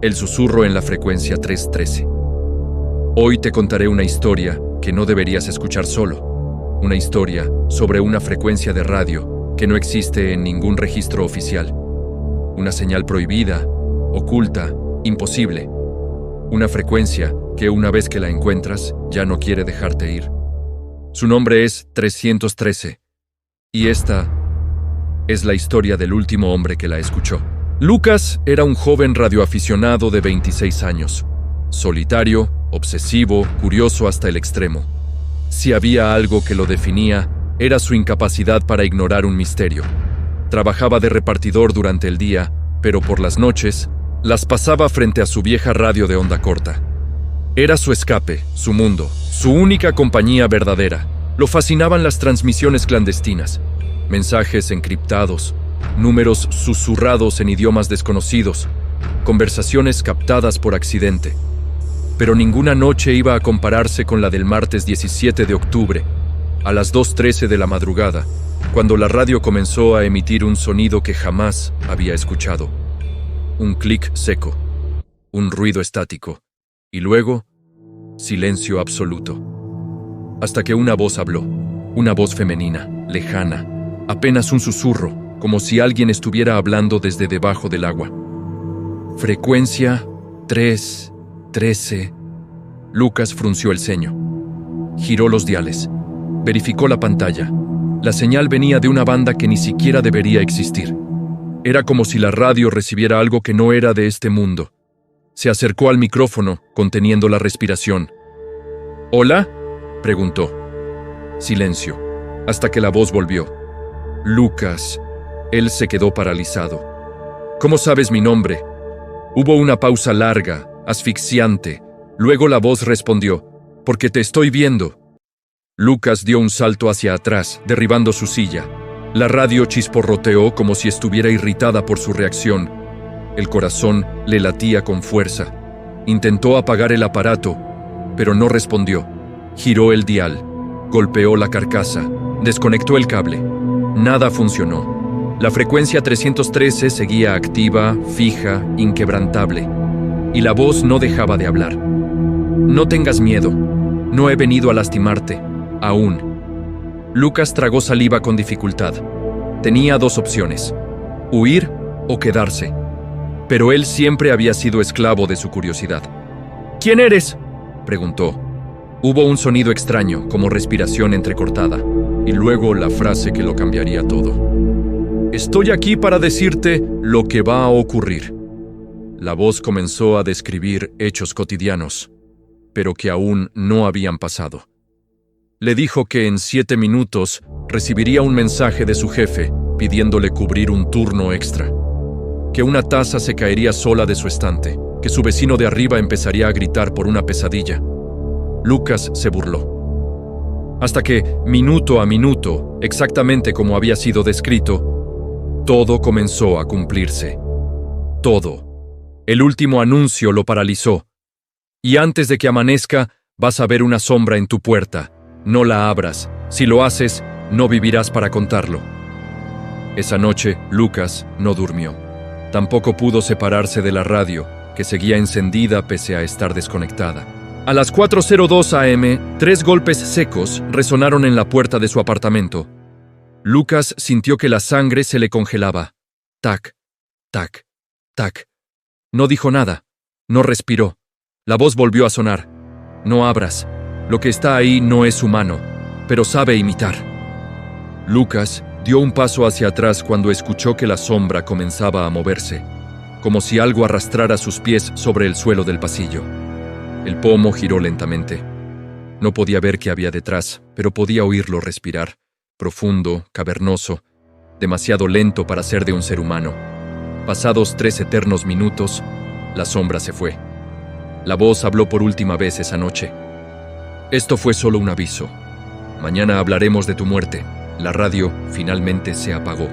El susurro en la frecuencia 313. Hoy te contaré una historia que no deberías escuchar solo. Una historia sobre una frecuencia de radio que no existe en ningún registro oficial. Una señal prohibida, oculta, imposible. Una frecuencia que una vez que la encuentras ya no quiere dejarte ir. Su nombre es 313 y esta es la historia del último hombre que la escuchó. Lucas era un joven radioaficionado de 26 años, solitario, obsesivo, curioso hasta el extremo. Si había algo que lo definía, era su incapacidad para ignorar un misterio. Trabajaba de repartidor durante el día, pero por las noches las pasaba frente a su vieja radio de onda corta. Era su escape, su mundo, su única compañía verdadera. Lo fascinaban las transmisiones clandestinas, mensajes encriptados, números susurrados en idiomas desconocidos, conversaciones captadas por accidente. Pero ninguna noche iba a compararse con la del martes 17 de octubre, a las 2:13 de la madrugada, cuando la radio comenzó a emitir un sonido que jamás había escuchado. Un clic seco, un ruido estático, y luego, silencio absoluto. Hasta que una voz habló, una voz femenina, lejana, apenas un susurro, como si alguien estuviera hablando desde debajo del agua. Frecuencia 313. Lucas frunció el ceño. Giró los diales. Verificó la pantalla. La señal venía de una banda que ni siquiera debería existir. Era como si la radio recibiera algo que no era de este mundo. Se acercó al micrófono, conteniendo la respiración. ¿Hola?, preguntó. Silencio, hasta que la voz volvió. Lucas. Él se quedó paralizado. ¿Cómo sabes mi nombre? Hubo una pausa larga, asfixiante. Luego la voz respondió, porque te estoy viendo. Lucas dio un salto hacia atrás, derribando su silla. La radio chisporroteó como si estuviera irritada por su reacción. El corazón le latía con fuerza. Intentó apagar el aparato, pero no respondió. Giró el dial, golpeó la carcasa, desconectó el cable. Nada funcionó. La frecuencia 313 seguía activa, fija, inquebrantable. Y la voz no dejaba de hablar. No tengas miedo. No he venido a lastimarte. Aún. Lucas tragó saliva con dificultad. Tenía dos opciones: huir o quedarse. Pero él siempre había sido esclavo de su curiosidad. ¿Quién eres?, preguntó. Hubo un sonido extraño, como respiración entrecortada, y luego la frase que lo cambiaría todo. Estoy aquí para decirte lo que va a ocurrir. La voz comenzó a describir hechos cotidianos, pero que aún no habían pasado. Le dijo que en 7 minutos recibiría un mensaje de su jefe pidiéndole cubrir un turno extra, que una taza se caería sola de su estante, que su vecino de arriba empezaría a gritar por una pesadilla. Lucas se burló. Hasta que, minuto a minuto, exactamente como había sido descrito, todo comenzó a cumplirse. Todo. El último anuncio lo paralizó. Y antes de que amanezca, vas a ver una sombra en tu puerta. No la abras. Si lo haces, no vivirás para contarlo. Esa noche, Lucas no durmió. Tampoco pudo separarse de la radio, que seguía encendida pese a estar desconectada. A las 4:02 a.m., 3 golpes secos resonaron en la puerta de su apartamento. Lucas sintió que la sangre se le congelaba. Tac, tac, tac. No dijo nada. No respiró. La voz volvió a sonar. No abras. Lo que está ahí no es humano, pero sabe imitar. Lucas dio un paso hacia atrás cuando escuchó que la sombra comenzaba a moverse, como si algo arrastrara sus pies sobre el suelo del pasillo. El pomo giró lentamente. No podía ver qué había detrás, pero podía oírlo respirar. Profundo, cavernoso, demasiado lento para ser de un ser humano. Pasados 3 eternos minutos, la sombra se fue. La voz habló por última vez esa noche. Esto fue solo un aviso. Mañana hablaremos de tu muerte. La radio finalmente se apagó.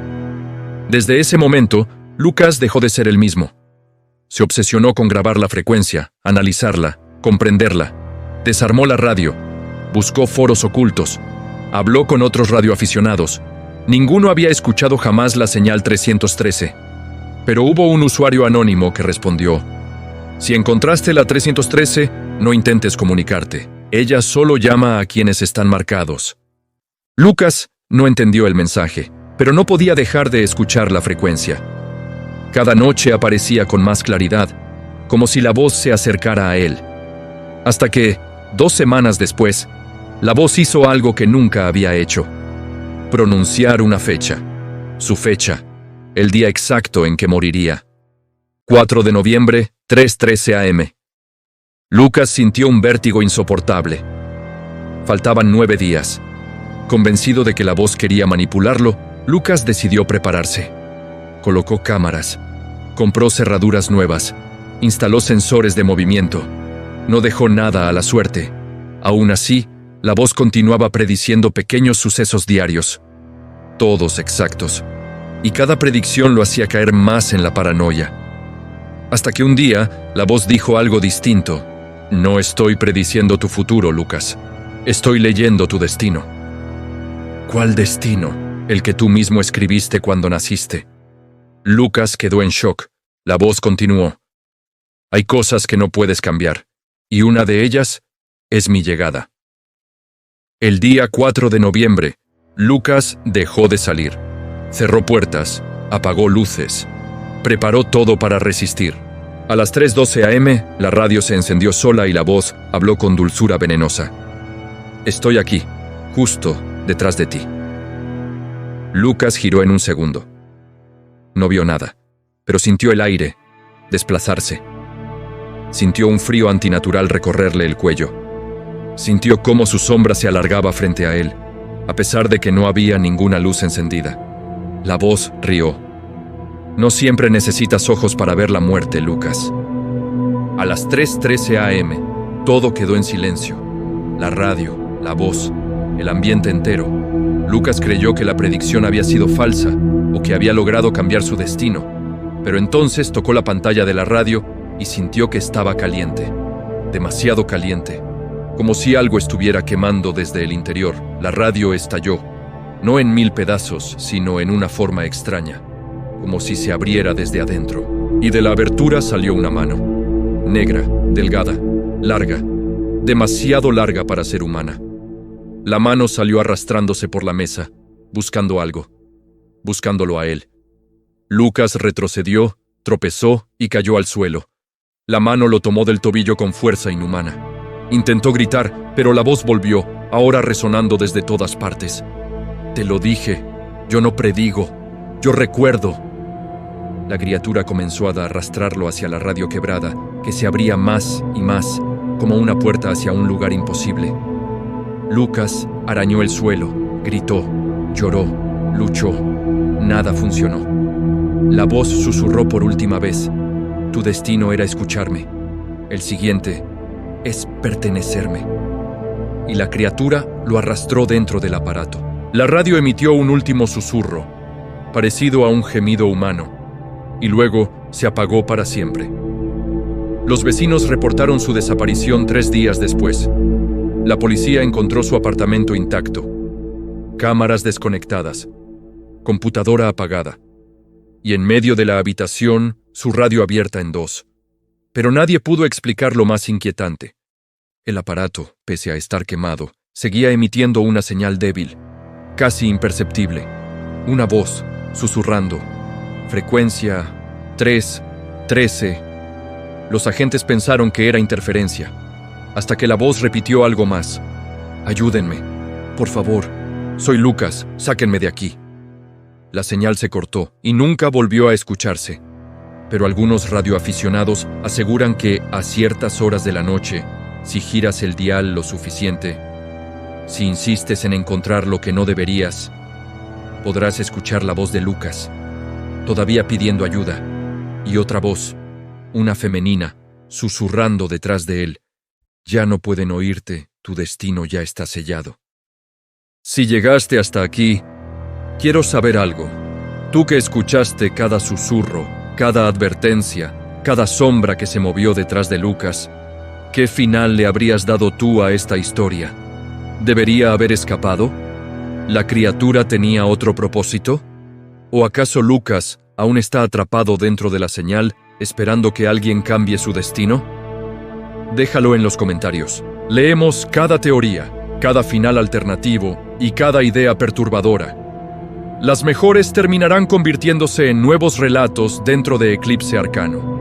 Desde ese momento, Lucas dejó de ser el mismo. Se obsesionó con grabar la frecuencia, analizarla, comprenderla. Desarmó la radio, buscó foros ocultos, habló con otros radioaficionados. Ninguno había escuchado jamás la señal 313. Pero hubo un usuario anónimo que respondió: Si encontraste la 313, no intentes comunicarte. Ella solo llama a quienes están marcados. Lucas no entendió el mensaje, pero no podía dejar de escuchar la frecuencia. Cada noche aparecía con más claridad, como si la voz se acercara a él. Hasta que, 2 semanas después, la voz hizo algo que nunca había hecho: pronunciar una fecha. Su fecha, el día exacto en que moriría. 4 de noviembre, 3:13 a.m. Lucas sintió un vértigo insoportable. Faltaban 9 días. Convencido de que la voz quería manipularlo, Lucas decidió prepararse. Colocó cámaras, compró cerraduras nuevas, instaló sensores de movimiento. No dejó nada a la suerte. Aún así, la voz continuaba prediciendo pequeños sucesos diarios, todos exactos, y cada predicción lo hacía caer más en la paranoia. Hasta que un día, la voz dijo algo distinto. No estoy prediciendo tu futuro, Lucas. Estoy leyendo tu destino. ¿Cuál destino? El que tú mismo escribiste cuando naciste. Lucas quedó en shock. La voz continuó. Hay cosas que no puedes cambiar, y una de ellas es mi llegada. El día 4 de noviembre, Lucas dejó de salir. Cerró puertas, apagó luces, preparó todo para resistir. A las 3:12 a.m., la radio se encendió sola y la voz habló con dulzura venenosa. Estoy aquí, justo detrás de ti. Lucas giró en un segundo. No vio nada, pero sintió el aire desplazarse. Sintió un frío antinatural recorrerle el cuello. Sintió cómo su sombra se alargaba frente a él, a pesar de que no había ninguna luz encendida. La voz rió. No siempre necesitas ojos para ver la muerte, Lucas. A las 3:13 a.m., todo quedó en silencio. La radio, la voz, el ambiente entero. Lucas creyó que la predicción había sido falsa o que había logrado cambiar su destino, pero entonces tocó la pantalla de la radio y sintió que estaba caliente, demasiado caliente, como si algo estuviera quemando desde el interior. La radio estalló, no en 1000 pedazos, sino en una forma extraña, como si se abriera desde adentro. Y de la abertura salió una mano, negra, delgada, larga, demasiado larga para ser humana. La mano salió arrastrándose por la mesa, buscando algo, buscándolo a él. Lucas retrocedió, tropezó y cayó al suelo. La mano lo tomó del tobillo con fuerza inhumana. Intentó gritar, pero la voz volvió, ahora resonando desde todas partes. Te lo dije, yo no predigo, yo recuerdo. La criatura comenzó a arrastrarlo hacia la radio quebrada, que se abría más y más, como una puerta hacia un lugar imposible. Lucas arañó el suelo, gritó, lloró, luchó. Nada funcionó. La voz susurró por última vez. Tu destino era escucharme. El siguiente es pertenecerme. Y la criatura lo arrastró dentro del aparato. La radio emitió un último susurro, parecido a un gemido humano, y luego se apagó para siempre. Los vecinos reportaron su desaparición 3 días después. La policía encontró su apartamento intacto, cámaras desconectadas, computadora apagada, y en medio de la habitación su radio abierta en 2. Pero nadie pudo explicar lo más inquietante. El aparato, pese a estar quemado, seguía emitiendo una señal débil, casi imperceptible. Una voz, susurrando. Frecuencia 3:13. Los agentes pensaron que era interferencia, hasta que la voz repitió algo más. Ayúdenme, por favor. Soy Lucas, sáquenme de aquí. La señal se cortó y nunca volvió a escucharse. Pero algunos radioaficionados aseguran que a ciertas horas de la noche, si giras el dial lo suficiente, si insistes en encontrar lo que no deberías, podrás escuchar la voz de Lucas, todavía pidiendo ayuda, y otra voz, una femenina, susurrando detrás de él. Ya no pueden oírte, tu destino ya está sellado. Si llegaste hasta aquí, quiero saber algo. Tú que escuchaste cada susurro, cada advertencia, cada sombra que se movió detrás de Lucas, ¿qué final le habrías dado tú a esta historia? ¿Debería haber escapado? ¿La criatura tenía otro propósito? ¿O acaso Lucas aún está atrapado dentro de la señal esperando que alguien cambie su destino? Déjalo en los comentarios. Leemos cada teoría, cada final alternativo y cada idea perturbadora. Las mejores terminarán convirtiéndose en nuevos relatos dentro de Eclipse Arcano.